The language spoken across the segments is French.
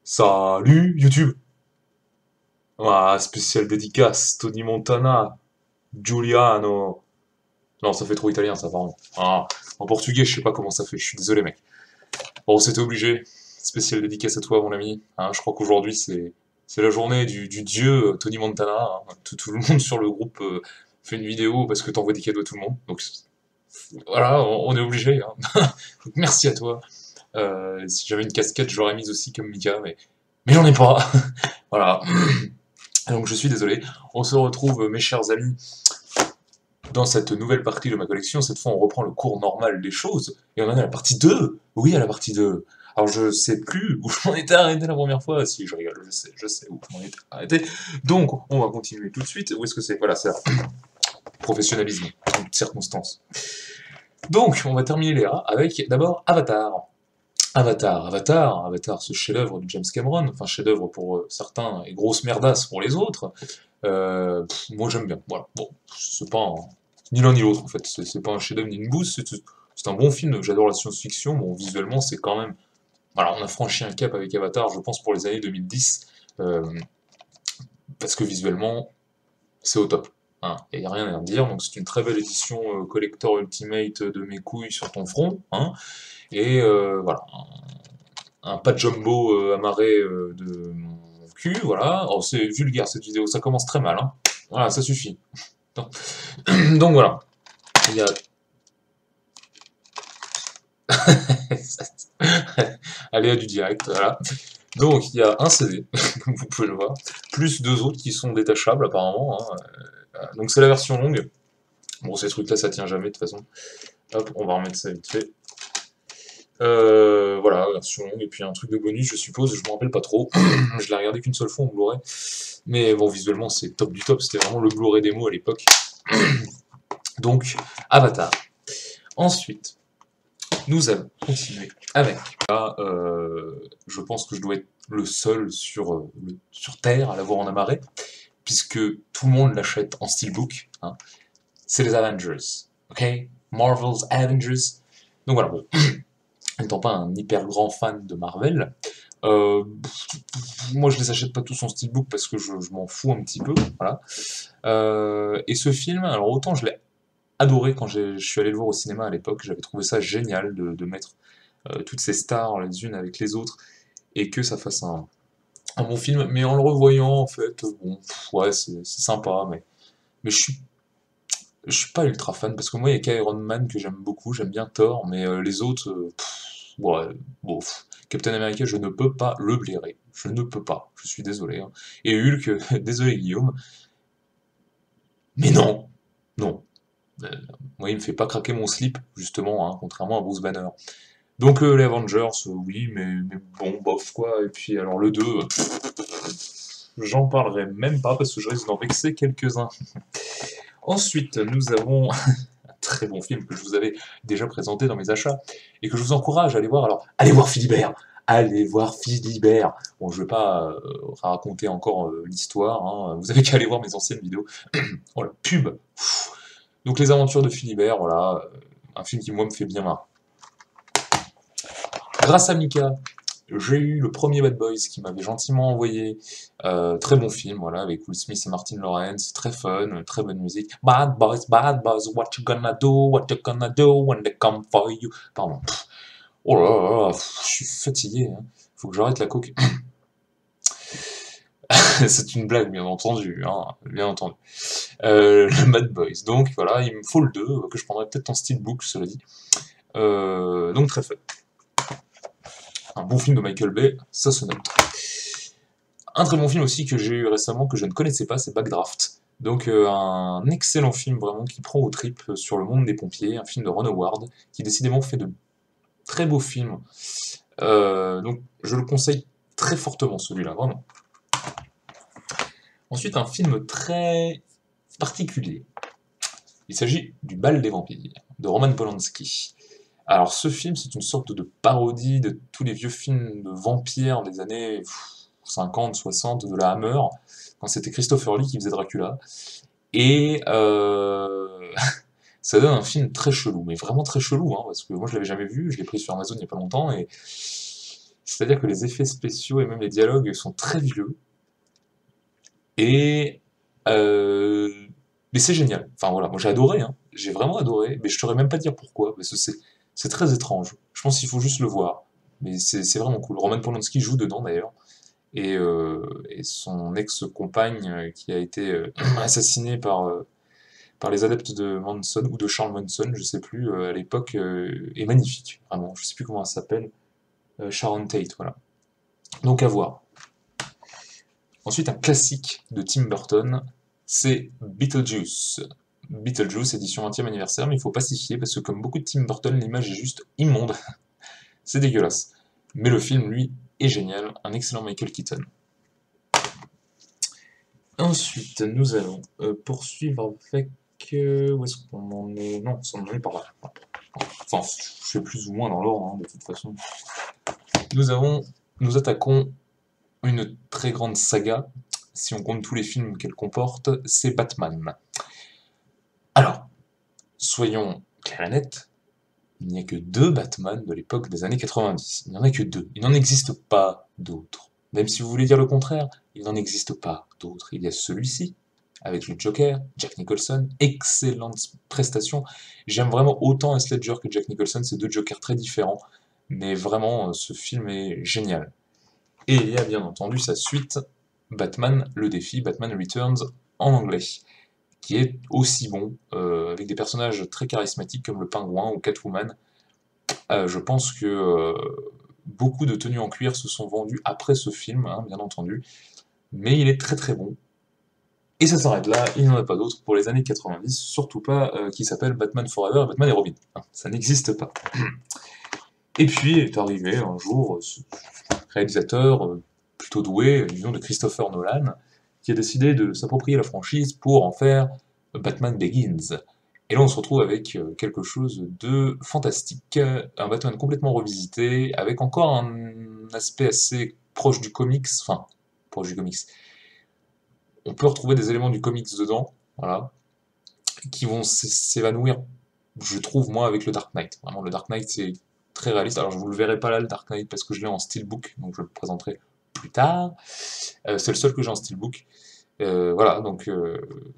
Salut YouTube! Ah, spécial dédicace, Tony Montana, Giuliano. Non, ça fait trop italien ça, pardon. Ah, en portugais, je sais pas comment ça fait, je suis désolé mec. Bon, c'était obligé. Spécial dédicace à toi mon ami. Hein, je crois qu'aujourd'hui c'est la journée du dieu Tony Montana. Hein. Tout le monde sur le groupe fait une vidéo parce que t'envoies des cadeaux à tout le monde. Donc voilà, on est obligé. Hein. Donc, merci à toi. Si j'avais une casquette, je l'aurais mise aussi comme Mika, mais j'en ai pas. Voilà. Donc je suis désolé. On se retrouve, mes chers amis, dans cette nouvelle partie de ma collection. Cette fois, on reprend le cours normal des choses. Et on en est à la partie 2. Oui, à la partie 2. Alors je sais plus où j'en étais arrêté la première fois. Si, je rigole, je sais où j'en étais arrêté. Donc, on va continuer tout de suite. Où est-ce que c'est? Voilà, c'est là. Professionnalisme, en toutes circonstances. Donc, on va terminer les rats avec d'abord Avatar. Avatar, ce chef-d'œuvre de James Cameron, enfin chef-d'œuvre pour certains et grosse merdasse pour les autres. Moi j'aime bien, voilà. Bon, c'est pas ni l'un ni l'autre en fait, c'est pas un chef-d'œuvre ni une bouse, c'est un bon film, j'adore la science-fiction, bon visuellement c'est quand même... Voilà, on a franchi un cap avec Avatar, je pense pour les années 2010, parce que visuellement c'est au top. Hein, et y a rien à dire, donc c'est une très belle édition collector ultimate de mes couilles sur ton front, hein, et voilà, un pas de jumbo amarré de mon cul, voilà. Oh, c'est vulgaire cette vidéo, ça commence très mal, hein. Voilà, ça suffit. Donc voilà, il y a... Aléa du direct, voilà. Donc il y a un CD, comme vous pouvez le voir, plus deux autres qui sont détachables apparemment, hein. Donc c'est la version longue. Bon, ces trucs-là, ça tient jamais de toute façon. Hop, on va remettre ça vite fait. Voilà, version longue, et puis un truc de bonus, je suppose, je me rappelle pas trop. Je l'ai regardé qu'une seule fois en Blu-ray. Mais bon, visuellement, c'est top du top, c'était vraiment le Blu-ray démo à l'époque. Donc, Avatar. Ensuite, nous allons continuer avec... Là, je pense que je dois être le seul sur Terre à l'avoir en amarré, puisque tout le monde l'achète en steelbook. Hein. C'est les Avengers. Ok? Marvel's Avengers. Donc voilà, bon. Étant pas un hyper grand fan de Marvel, euh, moi je les achète pas tous en steelbook parce que je m'en fous un petit peu, voilà. Et ce film, alors autant je l'ai adoré quand je suis allé le voir au cinéma à l'époque, j'avais trouvé ça génial de mettre toutes ces stars les unes avec les autres et que ça fasse un bon film, mais en le revoyant en fait, bon, ouais c'est sympa, mais je suis pas ultra fan parce que moi il y a qu'Iron Man que j'aime beaucoup, j'aime bien Thor, mais les autres, ouais, bon, Captain America je ne peux pas le blairer, je ne peux pas, je suis désolé. Hein. Et Hulk, désolé Guillaume, mais non, non. Euh, Moi il me fait pas craquer mon slip justement, hein, contrairement à Bruce Banner. Donc les Avengers, oui, mais bon, bof quoi. Et puis alors le 2, j'en parlerai même pas parce que je risque d'en vexer quelques-uns. Ensuite, nous avons très bon film que je vous avais déjà présenté dans mes achats et que je vous encourage à aller voir. Alors, allez voir Philibert. Allez voir Philibert. Bon, je vais pas raconter encore l'histoire. Hein. Vous avez qu'à aller voir mes anciennes vidéos. Oh la pub. Donc les aventures de Philibert, voilà, un film qui moi me fait bien marrer. Grâce à Mika, j'ai eu le premier Bad Boys qui m'avait gentiment envoyé. Très bon film, voilà, avec Will Smith et Martin Lawrence, très fun, très bonne musique. Bad boys, what you gonna do when they come for you. Pardon. Oh là là, là, je suis fatigué. Hein. Faut que j'arrête la coke. C'est une blague, bien entendu. Hein, bien entendu. Le Bad Boys. Donc voilà, il me faut le 2, que je prendrai peut-être en steelbook, cela dit. Donc très fun. Un bon film de Michael Bay, ça se note. Un très bon film aussi que j'ai eu récemment, que je ne connaissais pas, c'est Backdraft. Donc un excellent film vraiment qui prend aux tripes sur le monde des pompiers, un film de Ron Howard, qui décidément fait de très beaux films. Donc je le conseille très fortement celui-là, vraiment. Ensuite un film très particulier. Il s'agit du Bal des vampires, de Roman Polanski. Alors ce film c'est une sorte de parodie de tous les vieux films de vampires des années 50, 60 de la Hammer, quand c'était Christopher Lee qui faisait Dracula. Et ça donne un film très chelou, mais vraiment très chelou, hein, parce que moi je l'avais jamais vu, je l'ai pris sur Amazon il y a pas longtemps, et C'est-à-dire que les effets spéciaux et même les dialogues sont très vieux, et mais c'est génial. Enfin voilà, moi j'ai adoré, hein. J'ai vraiment adoré, mais je saurais même pas dire pourquoi, parce que c'est très étrange. Je pense qu'il faut juste le voir, mais c'est vraiment cool. Roman Polanski joue dedans d'ailleurs, et son ex-compagne qui a été assassinée par les adeptes de Manson, ou de Charles Manson, je sais plus, à l'époque, est magnifique, vraiment. Je sais plus comment elle s'appelle, Sharon Tate, voilà. Donc à voir. Ensuite, un classique de Tim Burton, c'est Beetlejuice. Beetlejuice, édition 20e anniversaire, mais il faut pas s'y fier parce que comme beaucoup de Tim Burton, l'image est juste immonde. C'est dégueulasse. Mais le film, lui, est génial. Un excellent Michael Keaton. Ensuite, nous allons poursuivre avec... où est-ce qu'on en est? Non, on en est par là. Enfin, je fais plus ou moins dans l'ordre, hein, de toute façon. Nous attaquons une très grande saga, si on compte tous les films qu'elle comporte, c'est Batman. Alors, soyons clairs et nets, il n'y a que deux Batman de l'époque des années 90. Il n'y en a que deux. Il n'en existe pas d'autres. Même si vous voulez dire le contraire, il n'en existe pas d'autres. Il y a celui-ci, avec le Joker, Jack Nicholson, excellente prestation. J'aime vraiment autant Heath Ledger que Jack Nicholson, c'est deux Jokers très différents, mais vraiment, ce film est génial. Et il y a bien entendu sa suite, Batman le défi, Batman Returns en anglais, qui est aussi bon, avec des personnages très charismatiques comme le Pingouin ou Catwoman. Je pense que beaucoup de tenues en cuir se sont vendues après ce film, hein, bien entendu, mais il est très très bon. Et ça s'arrête là, il n'y en a pas d'autre pour les années 90, surtout pas qui s'appelle Batman Forever et Batman et Robin. Hein, ça n'existe pas. Et puis est arrivé un jour ce réalisateur plutôt doué, du nom de Christopher Nolan, qui a décidé de s'approprier la franchise pour en faire Batman Begins. Et là, on se retrouve avec quelque chose de fantastique, un Batman complètement revisité, avec encore un aspect assez proche du comics, enfin, proche du comics. On peut retrouver des éléments du comics dedans, voilà, qui vont s'évanouir, je trouve, moi, avec le Dark Knight. Vraiment, le Dark Knight, c'est très réaliste. Alors, je vous le verrai pas là, le Dark Knight, parce que je l'ai en steelbook, donc je le présenterai plus tard. C'est le seul que j'ai en steelbook. Voilà, donc,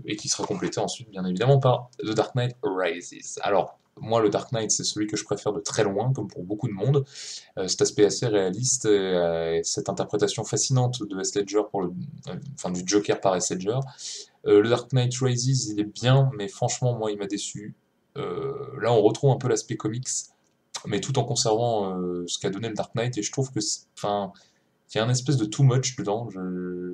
et qui sera complété ensuite, bien évidemment, par The Dark Knight Rises. Alors, moi, le Dark Knight, c'est celui que je préfère de très loin, comme pour beaucoup de monde. Cet aspect assez réaliste, et cette interprétation fascinante de Heath Ledger enfin, du Joker par Heath Ledger. Le Dark Knight Rises, il est bien, mais franchement, moi, il m'a déçu. Là, on retrouve un peu l'aspect comics, mais tout en conservant ce qu'a donné le Dark Knight, et je trouve que, enfin, il y a un espèce de too much dedans.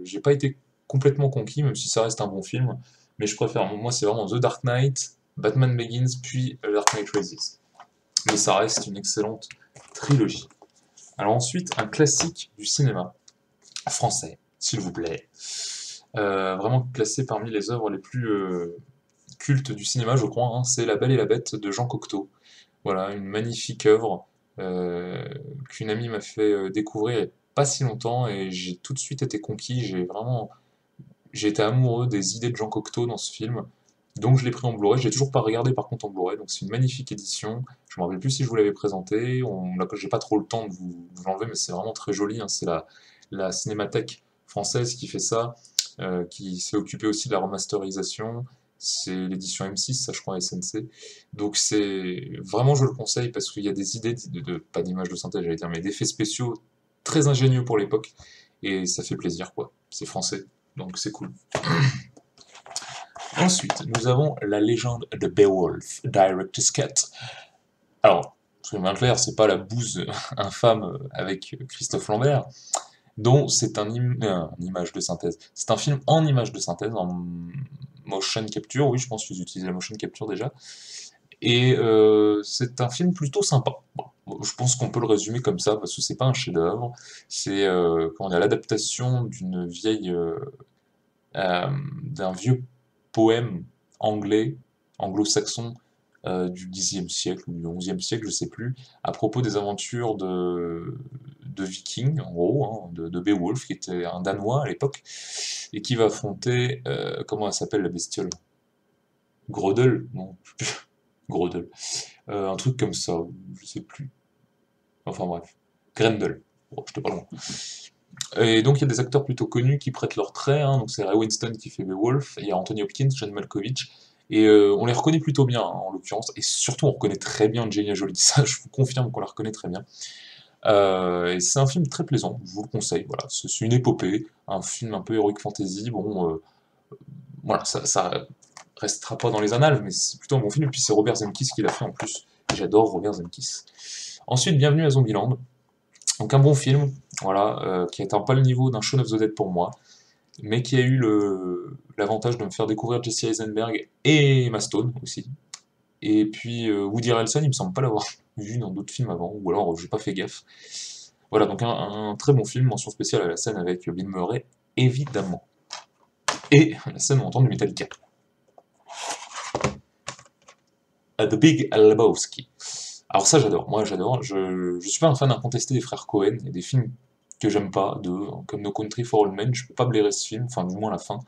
J'ai pas été complètement conquis, même si ça reste un bon film, mais je préfère, moi, c'est vraiment The Dark Knight, Batman Begins, puis Dark Knight Rises. Mais ça reste une excellente trilogie. Alors ensuite, un classique du cinéma français, s'il vous plaît. Vraiment classé parmi les œuvres les plus cultes du cinéma, je crois, hein, c'est La Belle et la Bête de Jean Cocteau. Voilà, une magnifique œuvre qu'une amie m'a fait découvrir il n'y a pas si longtemps, et j'ai tout de suite été conquis. J'ai été amoureux des idées de Jean Cocteau dans ce film, donc je l'ai pris en Blu-ray. Je l'ai toujours pas regardé par contre en Blu-ray, donc c'est une magnifique édition. Je me rappelle plus si je vous l'avais présenté. J'ai pas trop le temps de vous l'enlever, mais c'est vraiment très joli, hein. C'est la Cinémathèque française qui fait ça, qui s'est occupée aussi de la remasterisation. C'est l'édition M6, ça je crois, SNC. Donc c'est vraiment, je le conseille parce qu'il y a des idées pas d'images de synthèse, j'allais dire, mais d'effets spéciaux très ingénieux pour l'époque, et ça fait plaisir, quoi. C'est français, donc c'est cool. Ensuite, nous avons La Légende de Beowulf, Director's Cut. Alors, soyons bien clair, c'est pas la bouse infâme avec Christophe Lambert, dont c'est image de synthèse. C'est un film en image de synthèse, en motion capture, oui, je pense qu'ils utilisent la motion capture déjà. Et c'est un film plutôt sympa. Bon, je pense qu'on peut le résumer comme ça, parce que c'est pas un chef-d'œuvre. C'est l'adaptation d'un vieux poème anglais, anglo-saxon, du Xe siècle ou du XIe siècle, je sais plus, à propos des aventures de Vikings, en gros, hein, de Beowulf, qui était un Danois à l'époque, et qui va affronter, comment elle s'appelle la bestiole? Grodel? Non, je sais plus. Grodel. Un truc comme ça, je sais plus. Enfin bref. Grendel. Bon, j'étais pas loin. Et donc il y a des acteurs plutôt connus qui prêtent leur trait, hein. Donc c'est Ray Winston qui fait Beowulf, il y a Anthony Hopkins, John Malkovich, et on les reconnaît plutôt bien, hein, en l'occurrence, et surtout on reconnaît très bien Angelina Jolie, ça je vous confirme qu'on la reconnaît très bien. Et c'est un film très plaisant, je vous le conseille, voilà, c'est une épopée, un film un peu heroic fantasy, bon, voilà, ça restera pas dans les annales, mais c'est plutôt un bon film, et puis c'est Robert Zemeckis qui l'a fait en plus, et j'adore Robert Zemeckis. Ensuite, Bienvenue à Zombieland, donc un bon film, voilà, qui n'atteint pas le niveau d'un Shaun of the Dead pour moi, mais qui a eu l'avantage de me faire découvrir Jesse Eisenberg et Emma Stone aussi. Et puis Woody Harrelson, il me semble pas l'avoir vu dans d'autres films avant, ou alors j'ai pas fait gaffe. Voilà, donc un très bon film, mention spéciale à la scène avec Bill Murray, évidemment. Et la scène où on entend du Metallica. The Big Lebowski. Alors ça j'adore, moi j'adore, je suis pas un fan incontesté des frères Cohen, il y a des films que j'aime pas, comme No Country for Old Men, je peux pas blairer ce film, enfin du moins la fin.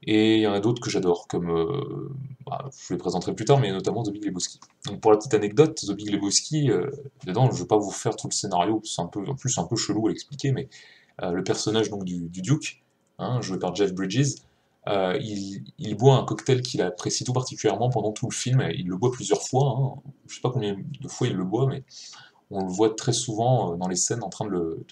Et il y en a d'autres que j'adore, comme, je les présenterai plus tard, mais notamment The Big Lebowski. Donc pour la petite anecdote, The Big Lebowski, dedans, je vais pas vous faire tout le scénario, c'est un peu, en plus un peu chelou à expliquer, mais le personnage donc du Duke, hein, joué par Jeff Bridges, il boit un cocktail qu'il apprécie tout particulièrement pendant tout le film, et il le boit plusieurs fois, hein, je sais pas combien de fois il le boit, mais on le voit très souvent dans les scènes en train de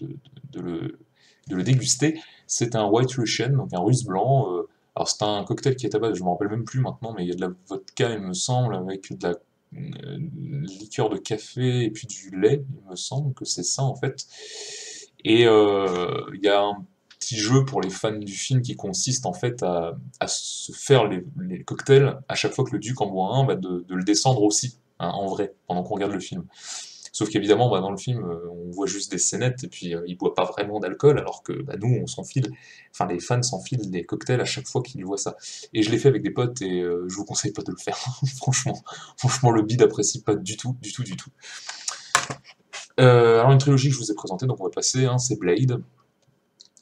le déguster. C'est un White Russian, donc un russe blanc. Alors c'est un cocktail qui est à base, je me rappelle même plus maintenant, mais il y a de la vodka, il me semble, avec de la liqueur de café et puis du lait, il me semble que c'est ça en fait. Et il y a un petit jeu pour les fans du film qui consiste en fait à se faire les cocktails à chaque fois que le duc en boit un, bah, de le descendre aussi, hein, en vrai, pendant qu'on regarde le film. Sauf qu'évidemment, bah, dans le film, on voit juste des scénettes et puis il boit pas vraiment d'alcool, alors que bah, nous, on s'enfile, enfin les fans s'enfilent des cocktails à chaque fois qu'ils voient ça. Et je l'ai fait avec des potes et je vous conseille pas de le faire, franchement, le bide apprécie pas du tout, du tout, du tout. Alors une trilogie que je vous ai présentée, donc on va passer, hein, c'est Blade.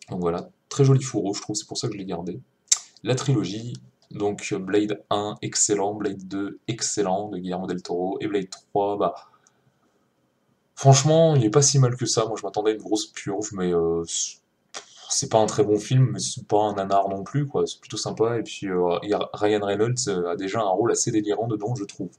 Donc voilà, très joli fourreau, je trouve, c'est pour ça que je l'ai gardé. La trilogie, donc Blade 1, excellent, Blade 2, excellent, de Guillermo del Toro, et Blade 3, bah, franchement, il est pas si mal que ça, moi je m'attendais à une grosse purge, mais c'est pas un très bon film, mais c'est pas un nanar non plus, quoi, c'est plutôt sympa, et puis Ryan Reynolds a déjà un rôle assez délirant dedans, je trouve.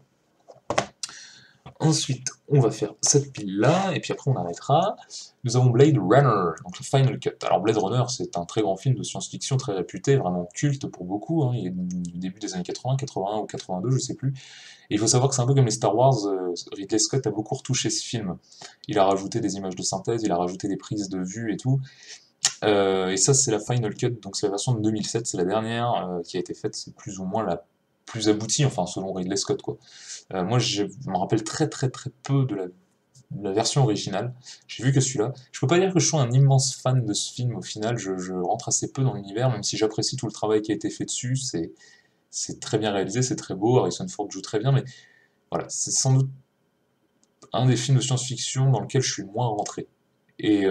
Ensuite, on va faire cette pile-là, et puis après on arrêtera. Nous avons Blade Runner, donc le Final Cut. Alors Blade Runner, c'est un très grand film de science-fiction très réputé, vraiment culte pour beaucoup, hein. Il est du début des années 80, 81 ou 82, je sais plus. Et il faut savoir que c'est un peu comme les Star Wars, Ridley Scott a beaucoup retouché ce film. Il a rajouté des images de synthèse, il a rajouté des prises de vue et tout. Et ça, c'est la Final Cut, donc c'est la version de 2007, c'est la dernière qui a été faite, c'est plus ou moins la plus aboutie, enfin selon Ridley Scott, quoi. Moi, je me rappelle très très très peu de la version originale. J'ai vu que celui-là. Je peux pas dire que je sois un immense fan de ce film au final, je rentre assez peu dans l'univers, même si j'apprécie tout le travail qui a été fait dessus, c'est très bien réalisé, c'est très beau, Harrison Ford joue très bien, mais voilà, c'est sans doute un des films de science-fiction dans lequel je suis le moins rentré. Et,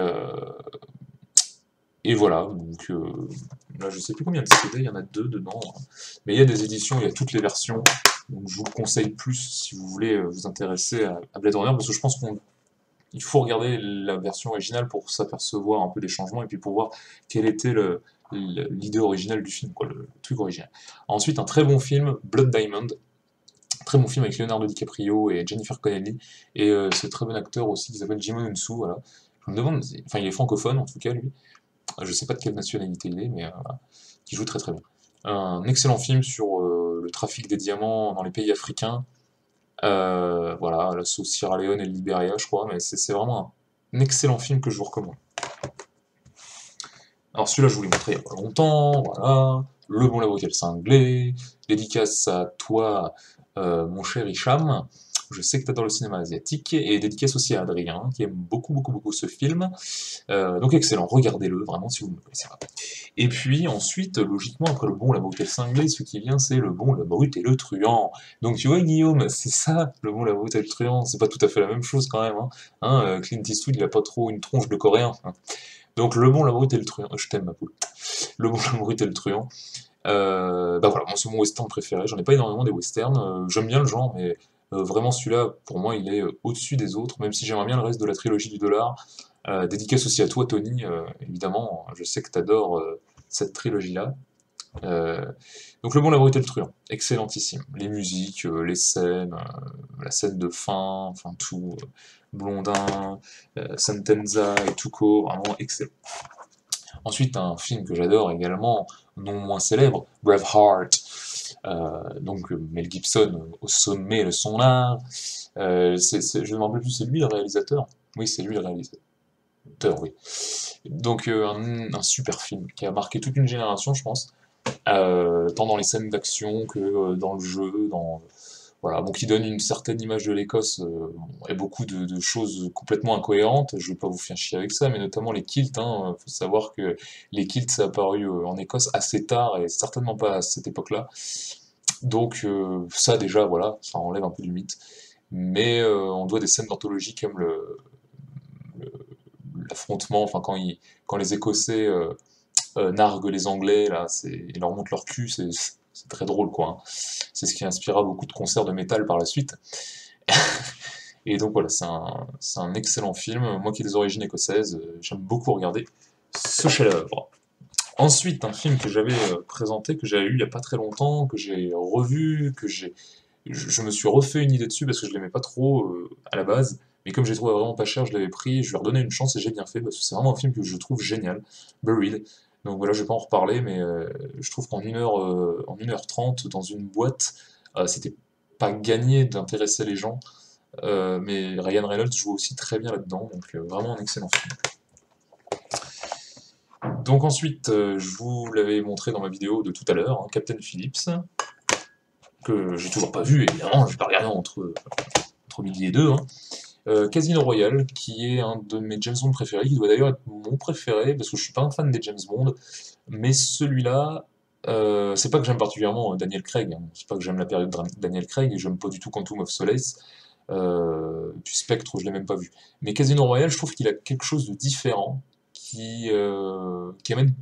et voilà, donc là je sais plus combien de CD, il y en a deux dedans, hein. Mais il y a des éditions, il y a toutes les versions, donc je vous le conseille plus si vous voulez vous intéresser à Blade Runner, parce que je pense qu'il faut regarder la version originale pour s'apercevoir un peu des changements, et puis pour voir quelle était l'idée originale du film, quoi, le truc original. Ensuite, un très bon film, Blood Diamond, très bon film avec Leonardo DiCaprio et Jennifer Connelly, et ce très bon acteur aussi qui s'appelle Jimon Unsu, voilà. Je me demande, enfin il est francophone en tout cas lui, je sais pas de quelle nationalité il est, mais qui joue très très bien. Un excellent film sur le trafic des diamants dans les pays africains, voilà, la sauce Sierra Leone et le Libéria, je crois, mais c'est vraiment un excellent film que je vous recommande. Alors celui-là, je vous l'ai montré il y a pas longtemps, voilà, Le Bon, la Brute et le Cinglé, dédicace à toi, mon cher Hicham, je sais que tu adores le cinéma asiatique, et dédicace aussi à Adrien, qui aime beaucoup, beaucoup, beaucoup ce film. Donc excellent, regardez-le, vraiment, si vous ne le connaissez pas. Et puis ensuite, logiquement, après Le Bon, la Brute et le Cinglé, ce qui vient, c'est Le Bon, la Brute et le Truand. Donc tu vois, Guillaume, c'est ça, Le Bon, la Brute et le Truand, c'est pas tout à fait la même chose quand même, hein. Clint Eastwood, il a pas trop une tronche de coréen, hein. Donc Le Bon, la Brute et le Truand, je t'aime ma poule. Le Bon, la Brute et le Truand. Bah voilà, moi c'est mon western préféré, j'en ai pas énormément des westerns, j'aime bien le genre, mais vraiment celui-là, pour moi, il est au-dessus des autres, même si j'aimerais bien le reste de la trilogie du dollar. Dédicace aussi à toi, Tony, évidemment, je sais que tu adores cette trilogie-là. Euh, donc Le Bon, la Brute et le Truand, excellentissime. Les musiques, les scènes, la scène de fin, enfin tout, Blondin, Sentenza et Tuco, vraiment excellent. Ensuite, un film que j'adore également, non moins célèbre, Braveheart, Mel Gibson au sommet de son art. Je ne me rappelle plus, c'est lui le réalisateur? Oui, c'est lui le réalisateur, oui. Donc un super film qui a marqué toute une génération, je pense, tant dans les scènes d'action que dans le jeu, voilà, bon, qui donne une certaine image de l'Écosse et beaucoup de choses complètement incohérentes. Je vais pas vous faire chier avec ça, mais notamment les kilts. Hein, faut savoir que les kilts, ça a apparu en Écosse assez tard et certainement pas à cette époque-là. Donc ça déjà, voilà, ça enlève un peu du mythe. Mais on doit des scènes d'anthologie comme le- l'affrontement, enfin quand les Écossais narguent les Anglais, là, ils leur montrent leur cul, c'est très drôle, quoi. Hein. C'est ce qui inspira beaucoup de concerts de métal par la suite. Et donc voilà, c'est un excellent film. Moi qui ai des origines écossaises, j'aime beaucoup regarder ce chef-d'œuvre. Ensuite, un film que j'avais présenté, que j'avais eu il n'y a pas très longtemps, que j'ai revu, je me suis refait une idée dessus parce que je l'aimais pas trop à la base. Mais comme j'ai trouvé vraiment pas cher, je l'avais pris, je lui ai redonné une chance et j'ai bien fait parce que c'est vraiment un film que je trouve génial. Buried. Donc voilà, je vais pas en reparler, mais je trouve qu'en 1h30 dans une boîte, c'était pas gagné d'intéresser les gens. Mais Ryan Reynolds joue aussi très bien là-dedans, donc vraiment un excellent film. Donc ensuite, je vous l'avais montré dans ma vidéo de tout à l'heure, hein, Captain Phillips, que j'ai toujours pas vu, évidemment, je vais pas regarder entre midi et deux. Hein. Casino Royale, qui est un de mes James Bond préférés, qui doit d'ailleurs être mon préféré, parce que je suis pas un fan des James Bond, mais celui-là, c'est pas que j'aime particulièrement Daniel Craig, hein, c'est pas que j'aime la période de Daniel Craig, et j'aime pas du tout Quantum of Solace, du Spectre, je l'ai même pas vu. Mais Casino Royale, je trouve qu'il a quelque chose de différent, qui amène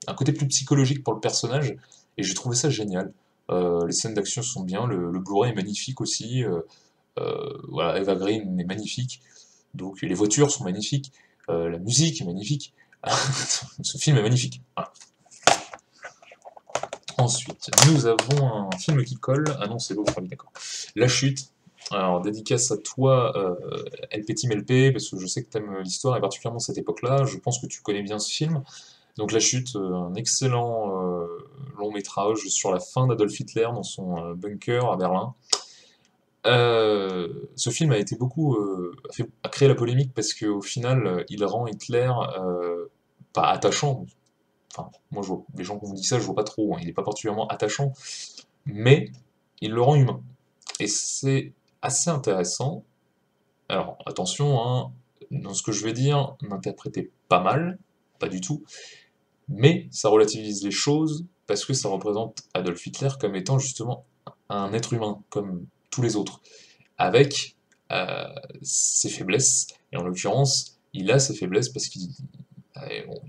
un côté plus psychologique pour le personnage, et j'ai trouvé ça génial. Les scènes d'action sont bien, le Blu-ray est magnifique aussi, voilà, Eva Green est magnifique, donc les voitures sont magnifiques, la musique est magnifique, ce film est magnifique. Voilà. Ensuite, nous avons un film qui colle, ah non c'est l'autre, oui d'accord, La Chute, alors dédicace à toi El Petit Melpé, parce que je sais que tu aimes l'histoire et particulièrement cette époque-là, je pense que tu connais bien ce film. Donc La Chute, un excellent long métrage sur la fin d'Adolf Hitler dans son bunker à Berlin. Ce film a été beaucoup a créé la polémique parce qu'au final, il rend Hitler pas attachant. Enfin, moi, les gens qui m'ont dit ça, je vois pas trop. Hein, il est pas particulièrement attachant, mais il le rend humain. Et c'est assez intéressant. Alors, attention, hein, dans ce que je vais dire, n'interprétez pas mal, pas du tout, mais ça relativise les choses parce que ça représente Adolf Hitler comme étant justement un être humain, comme tous les autres avec ses faiblesses. Et en l'occurrence, il a ses faiblesses parce bon,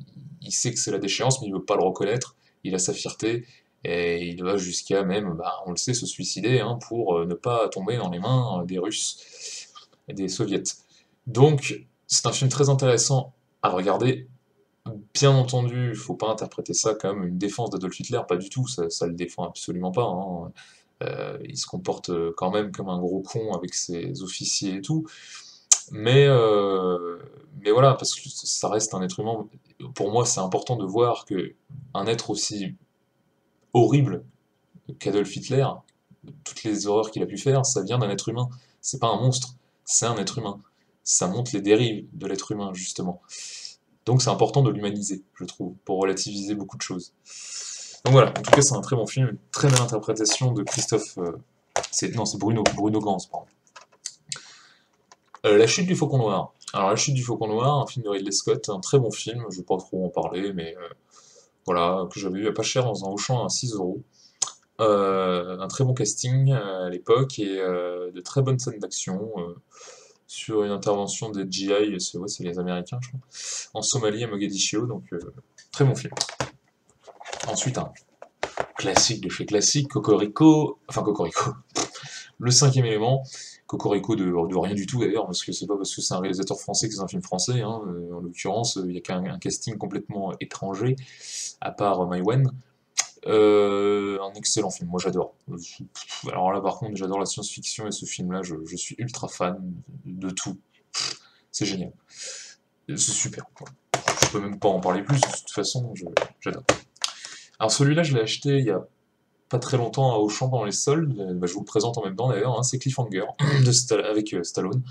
il sait que c'est la déchéance, mais il ne veut pas le reconnaître. Il a sa fierté et il va jusqu'à même, bah, on le sait, se suicider hein, pour ne pas tomber dans les mains des Russes et des Soviets. Donc, c'est un film très intéressant à regarder. Bien entendu, il ne faut pas interpréter ça comme une défense d'Adolf Hitler, pas du tout, ça le défend absolument pas. Hein. Il se comporte quand même comme un gros con avec ses officiers et tout. Mais, euh, mais voilà, parce que ça reste un être humain. Pour moi, c'est important de voir que un être aussi horrible qu'Adolf Hitler, toutes les horreurs qu'il a pu faire, ça vient d'un être humain. C'est pas un monstre, c'est un être humain. Ça montre les dérives de l'être humain, justement. Donc c'est important de l'humaniser, je trouve, pour relativiser beaucoup de choses. Donc voilà, en tout cas c'est un très bon film, une très belle interprétation de Christophe... non, c'est Bruno Gans, pardon. La chute du Faucon Noir. Alors La chute du Faucon Noir, un film de Ridley Scott, un très bon film, je vais pas trop en parler, mais voilà, que j'avais eu à pas cher dans un Auchan à 6 euros. Un très bon casting à l'époque et de très bonnes scènes d'action sur une intervention des GI, c'est les Américains je crois, en Somalie à Mogadiscio, donc très bon film. Ensuite un classique de chez classique, Cocorico, enfin Cocorico, Le cinquième élément, Cocorico de rien du tout d'ailleurs, parce que c'est pas parce que c'est un réalisateur français que c'est un film français, hein. En l'occurrence, il n'y a qu'un casting complètement étranger, à part Maïwenn. Un excellent film, moi j'adore. Alors là par contre, j'adore la science-fiction et ce film-là, je suis ultra fan de tout. C'est génial. C'est super. Voilà. Je peux même pas en parler plus, de toute façon, j'adore. Alors celui-là, je l'ai acheté il y a pas très longtemps à Auchan pendant les soldes, bah, je vous le présente en même temps d'ailleurs, hein, c'est Cliffhanger avec Stallone.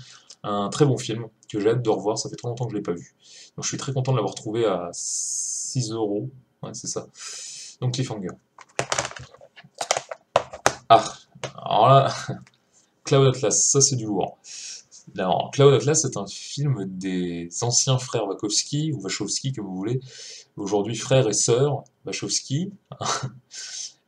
Un très bon film que j'ai hâte de revoir, ça fait trop longtemps que je l'ai pas vu. Donc je suis très content de l'avoir trouvé à 6 euros, ouais, c'est ça. Donc Cliffhanger. Ah, alors là, Cloud Atlas, ça c'est du lourd. Alors, Cloud Atlas, c'est un film des anciens frères Wachowski, ou Wachowski comme vous voulez, aujourd'hui frères et sœurs Wachowski,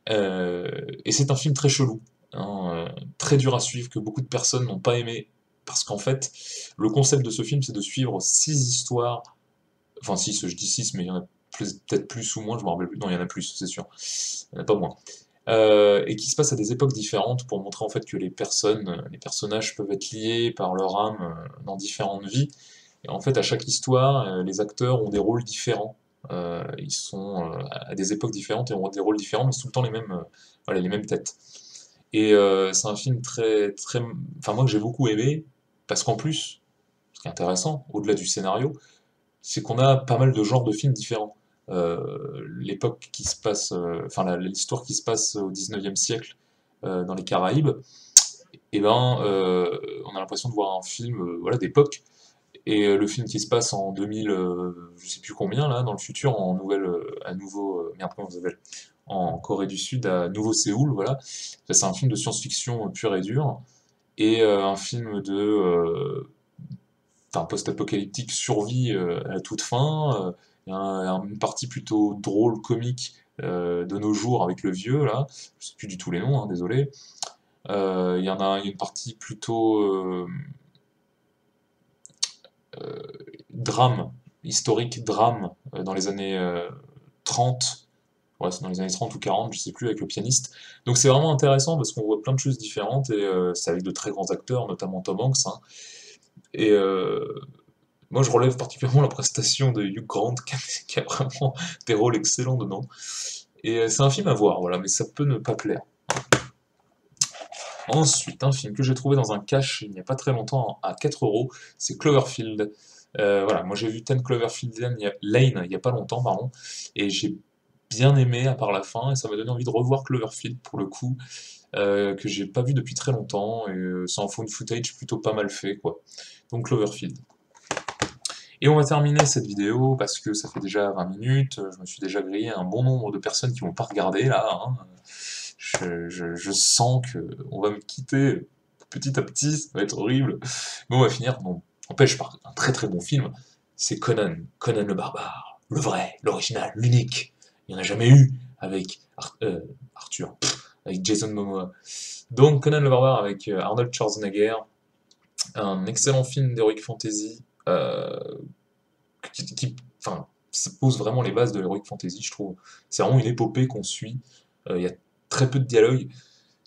et c'est un film très chelou, hein, très dur à suivre, que beaucoup de personnes n'ont pas aimé, parce qu'en fait, le concept de ce film, c'est de suivre 6 histoires, enfin 6, je dis 6, mais il y en a peut-être plus ou moins, je me rappelle plus, non, il y en a plus, c'est sûr, il n'y en a pas moins. Et qui se passent à des époques différentes pour montrer en fait que les personnages peuvent être liés par leur âme dans différentes vies. Et en fait, à chaque histoire, les acteurs ont des rôles différents. Ils sont à des époques différentes et ont des rôles différents, mais c'est tout le temps voilà, les mêmes têtes. Et c'est un film très, enfin moi que j'ai beaucoup aimé, parce qu'en plus, ce qui est intéressant, au-delà du scénario, c'est qu'on a pas mal de genres de films différents. L'époque qui se passe, enfin l'histoire qui se passe au 19e siècle dans les Caraïbes, et ben on a l'impression de voir un film voilà, d'époque. Et le film qui se passe en 2000, je sais plus combien là, dans le futur, à nouveau, merde comment ça s'appelle, en Corée du Sud, à Nouveau Séoul, voilà. Ça, c'est un film de science-fiction pur et dur, et un film enfin, post-apocalyptique survie à la toute fin. Il y a une partie plutôt drôle, comique de nos jours avec le vieux, là. Je sais plus du tout les noms, hein, désolé. Il y a une partie plutôt drame, historique drame, dans les années 30. Ouais, c'est dans les années 30 ou 40, je sais plus, avec le pianiste. Donc c'est vraiment intéressant parce qu'on voit plein de choses différentes et c'est avec de très grands acteurs, notamment Tom Hanks, hein. Et moi, je relève particulièrement la prestation de Hugh Grant, qui a vraiment des rôles excellents dedans. Et c'est un film à voir, voilà, mais ça peut ne pas plaire. Ensuite, un film que j'ai trouvé dans un cache il n'y a pas très longtemps à 4 euros, c'est Cloverfield. Voilà, moi j'ai vu 10 Cloverfield Lane il n'y a pas longtemps, pardon, et j'ai bien aimé à part la fin, et ça m'a donné envie de revoir Cloverfield pour le coup, que j'ai pas vu depuis très longtemps, et c'est un found footage plutôt pas mal fait, quoi. Donc Cloverfield. Et on va terminer cette vidéo parce que ça fait déjà 20 minutes, je me suis déjà grillé un bon nombre de personnes qui vont pas regarder là, hein. Je sens qu'on va me quitter petit à petit, ça va être horrible. Mais on va finir, bon, n'empêche par un très très bon film, c'est Conan le barbare, le vrai, l'original, l'unique. Il n'y en a jamais eu avec Arthur, avec Jason Momoa. Donc Conan le barbare avec Arnold Schwarzenegger, un excellent film d'heroic fantasy enfin, ça pose vraiment les bases de l'heroic fantasy, je trouve. C'est vraiment une épopée qu'on suit. Il y a très peu de dialogue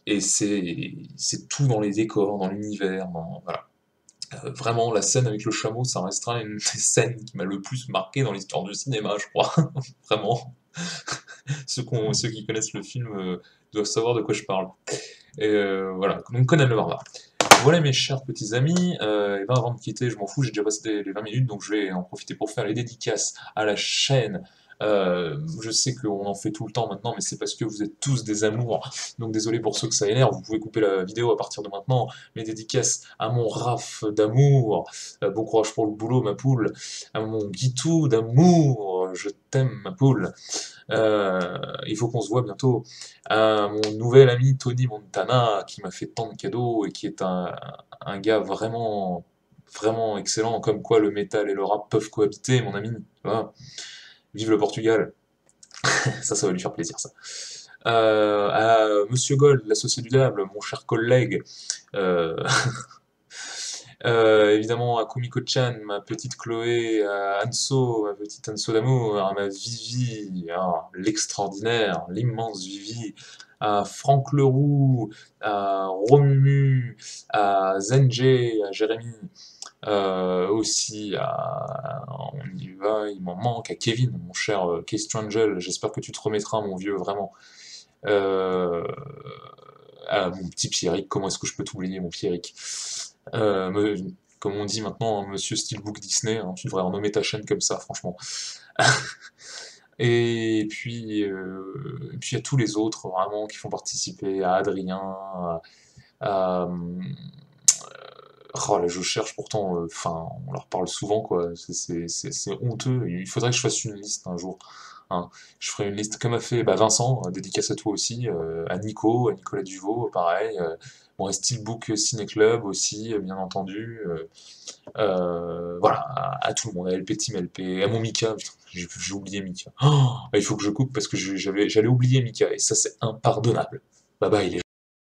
et c'est tout dans les décors, dans l'univers, voilà. Vraiment, la scène avec le chameau, ça restera une des scènes qui m'a le plus marqué dans l'histoire du cinéma, je crois. Vraiment. Ceux qui connaissent le film doivent savoir de quoi je parle. Et voilà, donc Conan le barbare. Voilà mes chers petits amis, et ben avant de quitter, je m'en fous, j'ai déjà passé les 20 minutes, donc je vais en profiter pour faire les dédicaces à la chaîne. Je sais qu'on en fait tout le temps maintenant, mais c'est parce que vous êtes tous des amours, donc désolé pour ceux que ça énerve, vous pouvez couper la vidéo à partir de maintenant. Mes dédicaces à mon Raph d'amour, bon courage pour le boulot ma poule, à mon Guitou d'amour, je t'aime ma poule. Il faut qu'on se voit bientôt. À mon nouvel ami Tony Montana, qui m'a fait tant de cadeaux et qui est un gars vraiment, vraiment excellent, comme quoi le métal et le rap peuvent cohabiter, mon ami. Voilà. Vive le Portugal. Ça va lui faire plaisir, ça. À Monsieur Gold, l'associé du diable, mon cher collègue, euh, Évidemment à Kumiko-chan, ma petite Chloé, à Anso, ma petite Anso d'amour, à ma Vivi, l'extraordinaire, l'immense Vivi, à Franck Leroux, à Romumu, à Zenjé, à Jérémy, aussi on y va, il m'en manque, à Kevin, mon cher K-Strangel, j'espère que tu te remettras, mon vieux, vraiment. Euh, mon petit Pierrick, comment est-ce que je peux t'oublier, mon Pierrick? Euh, me- Comme on dit maintenant, hein, Monsieur Steelbook Disney, hein, tu devrais renommer ta chaîne comme ça, franchement. Et puis à tous les autres vraiment qui font participer, à Adrien, oh là, je cherche pourtant, enfin, on leur parle souvent, quoi. C'est honteux. Il faudrait que je fasse une liste un jour, hein. Je ferai une liste comme a fait bah, Vincent, dédicace à toi aussi, à Nico, à Nicolas Duvaux, pareil. Bon, à Steelbook Ciné Club aussi, bien entendu. Voilà, à tout le monde, à LP Team LP, à mon Mika, putain, j'ai oublié Mika. Oh, il faut que je coupe parce que j'allais oublier Mika, et ça c'est impardonnable. Bye bye les